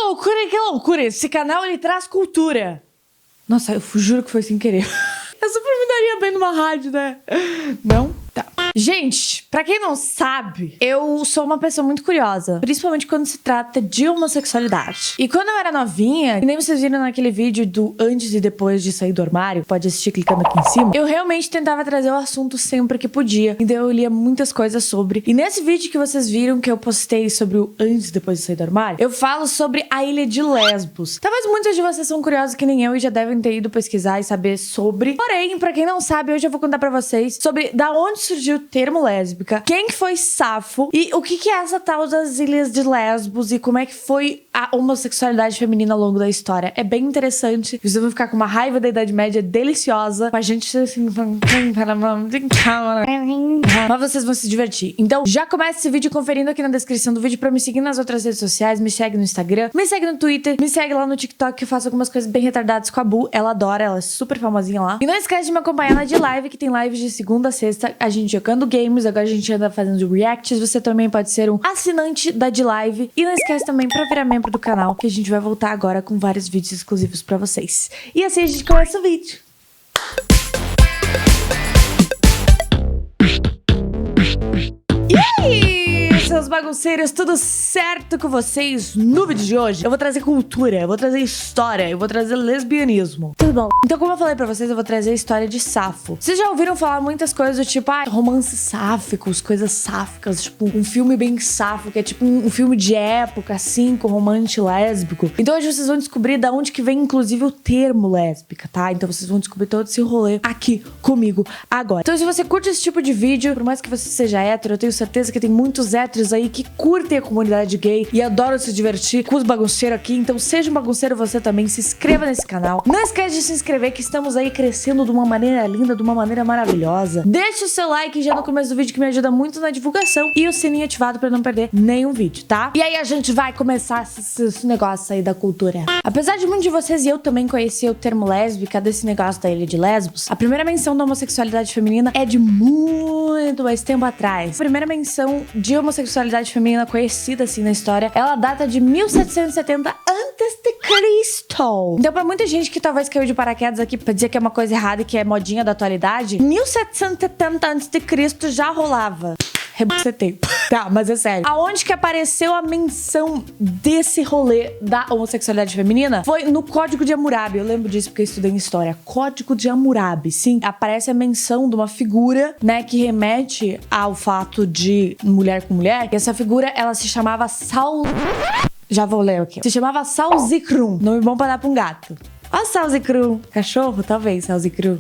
loucura, que loucura. Esse canal, ele traz cultura. Nossa, eu juro que foi sem querer. Eu super me daria bem numa rádio, né? Não? Tá. Gente, pra quem não sabe, eu sou uma pessoa muito curiosa, principalmente quando se trata de homossexualidade. E quando eu era novinha, e nem vocês viram naquele vídeo do antes e depois de sair do armário, pode assistir clicando aqui em cima, eu realmente tentava trazer o assunto sempre que podia. Então eu lia muitas coisas sobre. E nesse vídeo que vocês viram que eu postei sobre o antes e depois de sair do armário, eu falo sobre a ilha de Lesbos. Talvez muitos de vocês são curiosos que nem eu e já devem ter ido pesquisar e saber sobre. Porém, pra quem não sabe, hoje eu vou contar pra vocês sobre da onde surgiu o termo lésbica, quem que foi Safo e o que é essa tal das ilhas de Lesbos e como é que foi a homossexualidade feminina ao longo da história. É bem interessante. Vocês vão ficar com uma raiva da Idade Média deliciosa, com a gente assim, mas vocês vão se divertir. Então, já começa esse vídeo conferindo aqui na descrição do vídeo pra me seguir nas outras redes sociais, me segue no Instagram, me segue no Twitter, me segue lá no TikTok, que eu faço algumas coisas bem retardadas com a Bu. Ela adora, ela é super famosinha lá. E não esquece de me acompanhar na de live, que tem lives de segunda a sexta, a gente jogando games, agora a gente anda fazendo reacts. Você também pode ser um assinante da de live. E não esquece também pra virar membro do canal, que a gente vai voltar agora com vários vídeos exclusivos pra vocês. E assim a gente começa o vídeo. E aí, seus bagunceiros, tudo certo com vocês? No vídeo de hoje eu vou trazer cultura, eu vou trazer história, eu vou trazer lesbianismo. Tudo bom? Então, como eu falei pra vocês, eu vou trazer a história de Safo. Vocês já ouviram falar muitas coisas do tipo, romances sáficos, coisas sáficas, tipo um filme bem sáfico, é tipo um filme de época, assim, com romance lésbico. Então hoje vocês vão descobrir da onde que vem, inclusive, o termo lésbica, tá? Então vocês vão descobrir todo esse rolê aqui comigo agora. Então se você curte esse tipo de vídeo, por mais que você seja hétero, eu tenho certeza que tem muitos héteros aí que curtem a comunidade gay e adoram se divertir com os bagunceiros aqui. Então seja um bagunceiro você também, se inscreva nesse canal. Não esquece de se inscrever, que estamos aí crescendo de uma maneira linda, de uma maneira maravilhosa. Deixa o seu like já no começo do vídeo, que me ajuda muito na divulgação, e o sininho ativado pra não perder nenhum vídeo, tá? E aí a gente vai começar esse negócio aí da cultura. Apesar de muitos de vocês e eu também conhecer o termo lésbica, desse negócio da ilha de Lesbos, a primeira menção da homossexualidade feminina é de muito mais tempo atrás. A primeira menção de homossexualidade feminina conhecida assim na história, ela data de 1770 a.C. Então, pra muita gente que talvez caiu de paraquedas aqui pra dizer que é uma coisa errada e que é modinha da atualidade, 1770 a.C. já rolava. Rebucetei. Tá, mas é sério. Aonde que apareceu a menção desse rolê da homossexualidade feminina? Foi no Código de Hammurabi. Eu lembro disso porque eu estudei em história. Código de Hammurabi, sim. Aparece a menção de uma figura, né, que remete ao fato de mulher com mulher. E essa figura, ela se chamava Já vou ler aqui. Se chamava Salzikrum. Nome bom pra dar pra um gato. Ó, Salzikrum. Cachorro? Talvez, Salzikrum.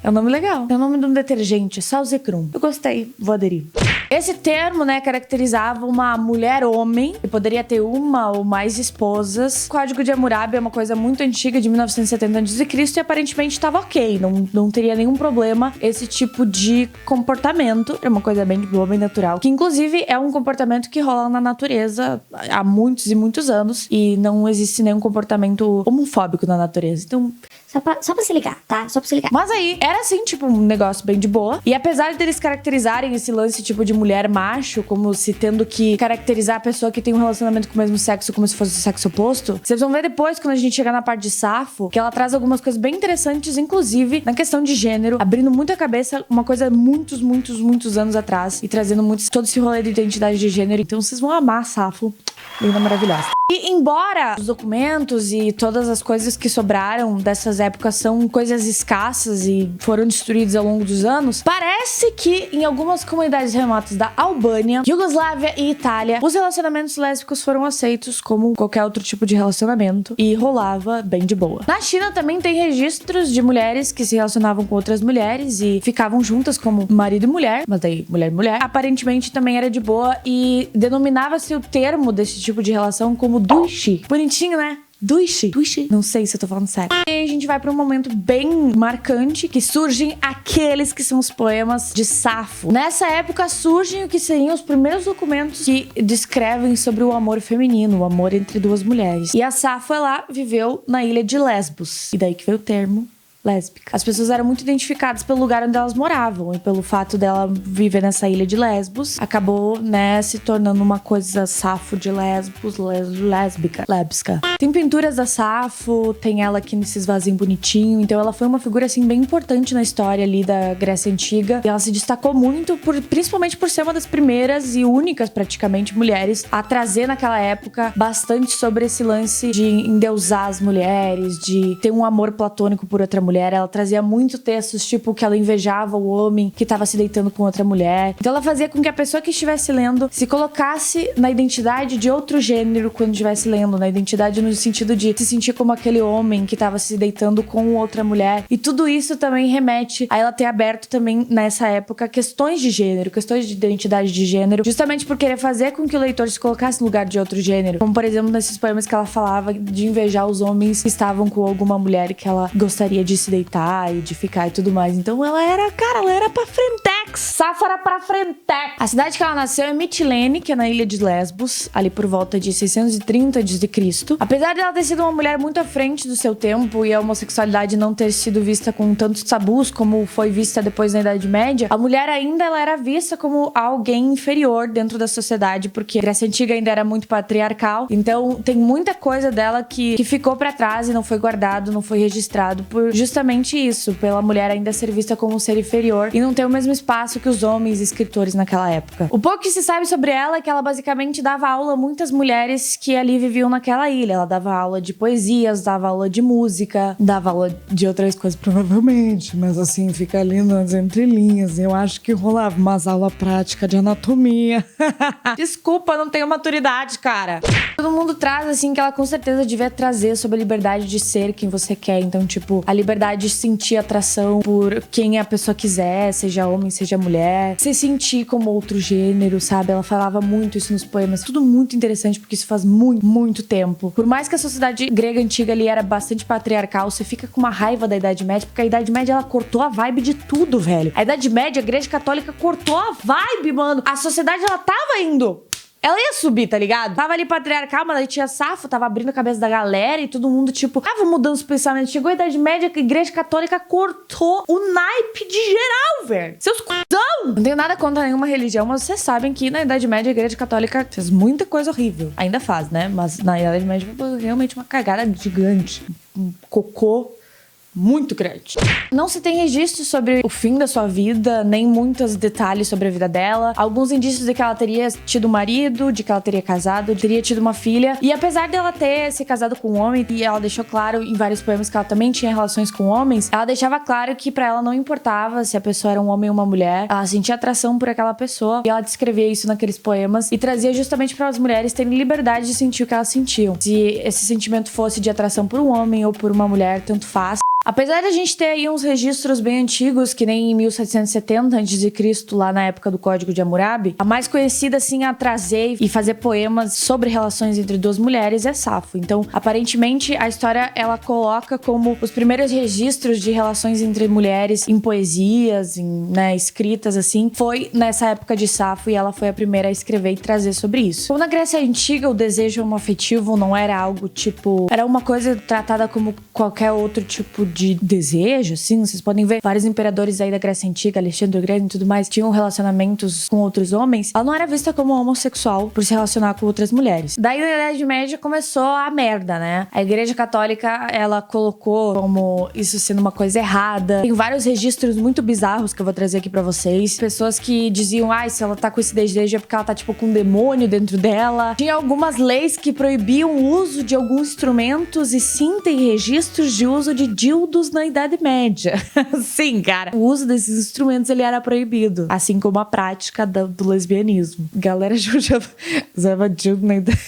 É um nome legal. É o nome de um detergente, Salzikrum. Eu gostei, vou aderir. Esse termo, né, caracterizava uma mulher-homem que poderia ter uma ou mais esposas. O Código de Hammurabi é uma coisa muito antiga, de 1970 a.C., e aparentemente estava ok. Não teria nenhum problema esse tipo de comportamento. É uma coisa bem boa, bem natural. Que, inclusive, é um comportamento que rola na natureza há muitos e muitos anos. E não existe nenhum comportamento homofóbico na natureza. Então... Só pra se ligar, tá? Só pra se ligar. Mas aí, era assim, tipo, um negócio bem de boa. E apesar deles caracterizarem esse lance, tipo, de mulher macho, como se tendo que caracterizar a pessoa que tem um relacionamento com o mesmo sexo como se fosse o sexo oposto, vocês vão ver depois, quando a gente chegar na parte de Safo, que ela traz algumas coisas bem interessantes, inclusive na questão de gênero, abrindo muito a cabeça, uma coisa muitos anos atrás, e trazendo todo esse rolê de identidade de gênero. Então vocês vão amar Safo. Linda, maravilhosa. E embora os documentos e todas as coisas que sobraram dessas épocas são coisas escassas e foram destruídas ao longo dos anos, parece que em algumas comunidades remotas da Albânia, Iugoslávia e Itália, os relacionamentos lésbicos foram aceitos como qualquer outro tipo de relacionamento e rolava bem de boa. Na China também tem registros de mulheres que se relacionavam com outras mulheres e ficavam juntas como marido e mulher, mas daí mulher e mulher. Aparentemente também era de boa e denominava-se o termo desse tipo de relação como Duishi. Bonitinho, né? Duishi. Não sei se eu tô falando sério. E a gente vai pra um momento bem marcante, que surgem aqueles que são os poemas de Safo. Nessa época surgem o que seriam os primeiros documentos que descrevem sobre o amor feminino, o amor entre duas mulheres. E a Safo, ela viveu na ilha de Lesbos. E daí que veio o termo lésbica. As pessoas eram muito identificadas pelo lugar onde elas moravam e pelo fato dela viver nessa ilha de Lesbos, acabou, né, se tornando uma coisa Safo de Lesbos, lésbica. Tem pinturas da Safo, tem ela aqui nesses vasinhos bonitinhos, então ela foi uma figura, assim, bem importante na história ali da Grécia Antiga, e ela se destacou muito, principalmente por ser uma das primeiras e únicas, praticamente, mulheres a trazer naquela época bastante sobre esse lance de endeusar as mulheres, de ter um amor platônico por outra mulher. Ela trazia muito textos, tipo, que ela invejava o homem que estava se deitando com outra mulher. Então ela fazia com que a pessoa que estivesse lendo se colocasse na identidade de outro gênero quando estivesse lendo, na identidade no sentido de se sentir como aquele homem que estava se deitando com outra mulher. E tudo isso também remete a ela ter aberto também, nessa época, questões de gênero, questões de identidade de gênero, justamente por querer fazer com que o leitor se colocasse no lugar de outro gênero. Como, por exemplo, nesses poemas que ela falava de invejar os homens que estavam com alguma mulher que ela gostaria de se deitar e de ficar e tudo mais. Então ela era pra frentex. Safo era pra frentex. A cidade que ela nasceu é Mitilene, que é na ilha de Lesbos, ali por volta de 630 a.C. Apesar de ela ter sido uma mulher muito à frente do seu tempo e a homossexualidade não ter sido vista com tantos tabus como foi vista depois na Idade Média, a mulher ainda ela era vista como alguém inferior dentro da sociedade, porque a Grécia Antiga ainda era muito patriarcal. Então tem muita coisa dela que ficou pra trás e não foi guardado, não foi registrado por justamente isso, pela mulher ainda ser vista como um ser inferior e não ter o mesmo espaço que os homens escritores naquela época. O pouco que se sabe sobre ela é que ela basicamente dava aula a muitas mulheres que ali viviam naquela ilha. Ela dava aula de poesias, dava aula de música, dava aula de outras coisas, provavelmente, mas assim, fica ali nas entrelinhas. Eu acho que rolava umas aulas práticas de anatomia. Desculpa, não tenho maturidade, cara. Todo mundo traz, assim, que ela com certeza devia trazer sobre a liberdade de ser quem você quer. Então, tipo, a liberdade de sentir atração por quem a pessoa quiser, seja homem, seja mulher. Se sentir como outro gênero, sabe? Ela falava muito isso nos poemas. Tudo muito interessante, porque isso faz muito, muito tempo. Por mais que a sociedade grega antiga ali era bastante patriarcal, você fica com uma raiva da Idade Média, porque a Idade Média, ela cortou a vibe de tudo, velho. A Idade Média, a Igreja Católica cortou a vibe, mano. A sociedade, ela tava indo. Ela ia subir, tá ligado? Tava ali patriarcal, mas aí tinha Safo, tava abrindo a cabeça da galera e todo mundo, tipo, tava mudando os pensamentos. Chegou a Idade Média, a Igreja Católica cortou o naipe de geral, velho. Seus cuzão! Não tenho nada contra nenhuma religião, mas vocês sabem que na Idade Média a Igreja Católica fez muita coisa horrível. Ainda faz, né? Mas na Idade Média foi realmente uma cagada gigante. Um cocô muito grande. Não se tem registro sobre o fim da sua vida, nem muitos detalhes sobre a vida dela. Alguns indícios de que ela teria tido marido, de que ela teria casado, teria tido uma filha. E apesar dela ter se casado com um homem, e ela deixou claro em vários poemas que ela também tinha relações com homens, ela deixava claro que pra ela não importava se a pessoa era um homem ou uma mulher. Ela sentia atração por aquela pessoa. E ela descrevia isso naqueles poemas e trazia justamente para as mulheres terem liberdade de sentir o que elas sentiam. Se esse sentimento fosse de atração por um homem ou por uma mulher, tanto faz. Apesar de a gente ter aí uns registros bem antigos, que nem em 1770 a.C., lá na época do Código de Hammurabi, a mais conhecida, assim, a trazer e fazer poemas sobre relações entre duas mulheres é Safo. Então, aparentemente, a história, ela coloca como os primeiros registros de relações entre mulheres em poesias, né, escritas, assim, foi nessa época de Safo, e ela foi a primeira a escrever e trazer sobre isso. Como na Grécia Antiga, o desejo homoafetivo não era algo, tipo... Era uma coisa tratada como qualquer outro tipo de desejo, assim. Vocês podem ver vários imperadores aí da Grécia Antiga, Alexandre o Grande e tudo mais, tinham relacionamentos com outros homens. Ela não era vista como homossexual por se relacionar com outras mulheres. Daí, na Idade Média, começou a merda, né? A Igreja Católica, ela colocou como isso sendo uma coisa errada. Tem vários registros muito bizarros que eu vou trazer aqui pra vocês. Pessoas que diziam, se ela tá com esse desejo é porque ela tá, tipo, com um demônio dentro dela. Tinha algumas leis que proibiam o uso de alguns instrumentos, e sim, tem registros de uso de dildos na Idade Média. Sim, cara. O uso desses instrumentos, ele era proibido. Assim como a prática do lesbianismo. Galera já usava dildo na Idade...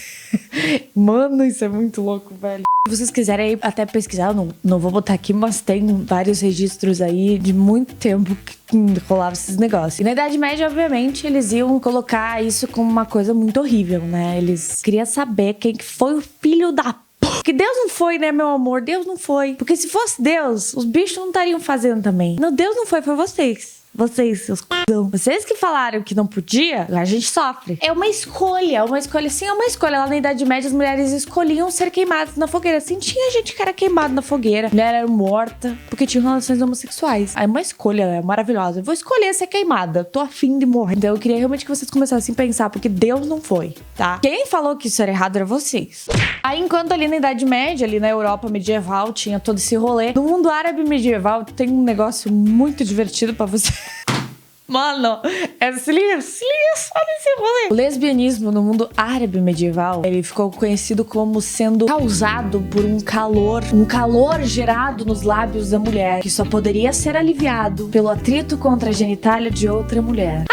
Mano, isso é muito louco, velho. Se vocês quiserem aí até pesquisar, eu não vou botar aqui, mas tem vários registros aí de muito tempo que rolava esses negócios. E na Idade Média, obviamente, eles iam colocar isso como uma coisa muito horrível, né? Eles queriam saber quem que foi o filho da... Porque Deus não foi, né, meu amor? Deus não foi. Porque se fosse Deus, os bichos não estariam fazendo também. Não, Deus não foi vocês. Vocês, seus c******. Vocês que falaram que não podia, a gente sofre. É uma escolha sim, é uma escolha. Lá na Idade Média, as mulheres escolhiam ser queimadas na fogueira. Assim, tinha gente que era queimada na fogueira. A mulher era morta porque tinha relações homossexuais. É uma escolha, é maravilhosa. Eu vou escolher ser queimada. Tô afim de morrer. Então eu queria realmente que vocês começassem a pensar, porque Deus não foi, tá? Quem falou que isso era errado era vocês. Aí, enquanto ali na Idade Média, ali na Europa medieval, tinha todo esse rolê. No mundo árabe medieval, tem um negócio muito divertido pra você. Mano, se liga só nesse rolê. O lesbianismo no mundo árabe medieval, ele ficou conhecido como sendo causado por um calor gerado nos lábios da mulher, que só poderia ser aliviado pelo atrito contra a genitália de outra mulher.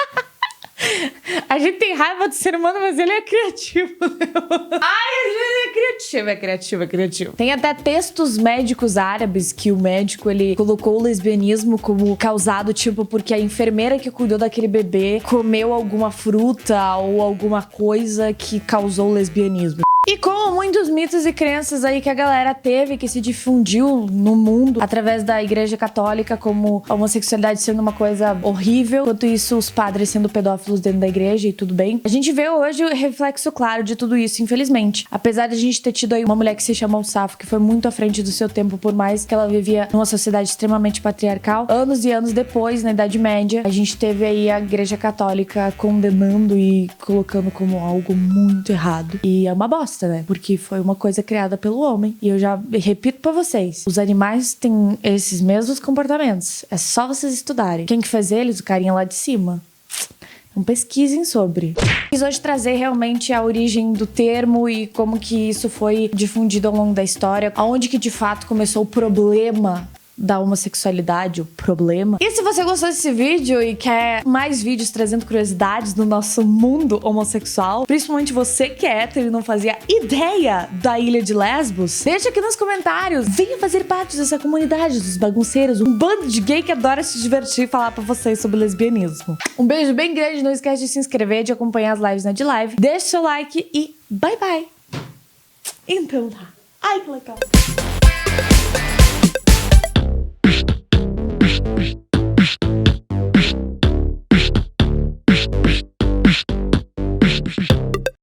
A gente tem raiva do ser humano, mas ele é criativo. Ai, ele é criativo. Tem até textos médicos árabes que o médico, ele colocou o lesbianismo como causado, tipo, porque a enfermeira que cuidou daquele bebê comeu alguma fruta ou alguma coisa que causou o lesbianismo. E como muitos mitos e crenças aí que a galera teve, que se difundiu no mundo através da Igreja Católica, como a homossexualidade sendo uma coisa horrível, enquanto isso os padres sendo pedófilos dentro da igreja e tudo bem. A gente vê hoje o reflexo claro de tudo isso, infelizmente. Apesar de a gente ter tido aí uma mulher que se chamou Safo, que foi muito à frente do seu tempo, por mais que ela vivia numa sociedade extremamente patriarcal, anos e anos depois, na Idade Média, a gente teve aí a Igreja Católica condenando e colocando como algo muito errado. E é uma bosta, né? Porque foi uma coisa criada pelo homem. E eu já repito pra vocês, os animais têm esses mesmos comportamentos. É só vocês estudarem. Quem que fez eles? O carinha lá de cima. Então pesquisem sobre. Quis hoje trazer realmente a origem do termo e como que isso foi difundido ao longo da história. Aonde que de fato começou o problema da homossexualidade, o problema. E se você gostou desse vídeo e quer mais vídeos trazendo curiosidades do nosso mundo homossexual, principalmente você que é hétero e não fazia ideia da ilha de Lesbos, deixa aqui nos comentários. Venha fazer parte dessa comunidade dos bagunceiros, um bando de gay que adora se divertir e falar pra vocês sobre lesbianismo. Um beijo bem grande, não esquece de se inscrever, de acompanhar as lives na DLive. Deixa seu like e bye bye. Então tá. Ai, que legal.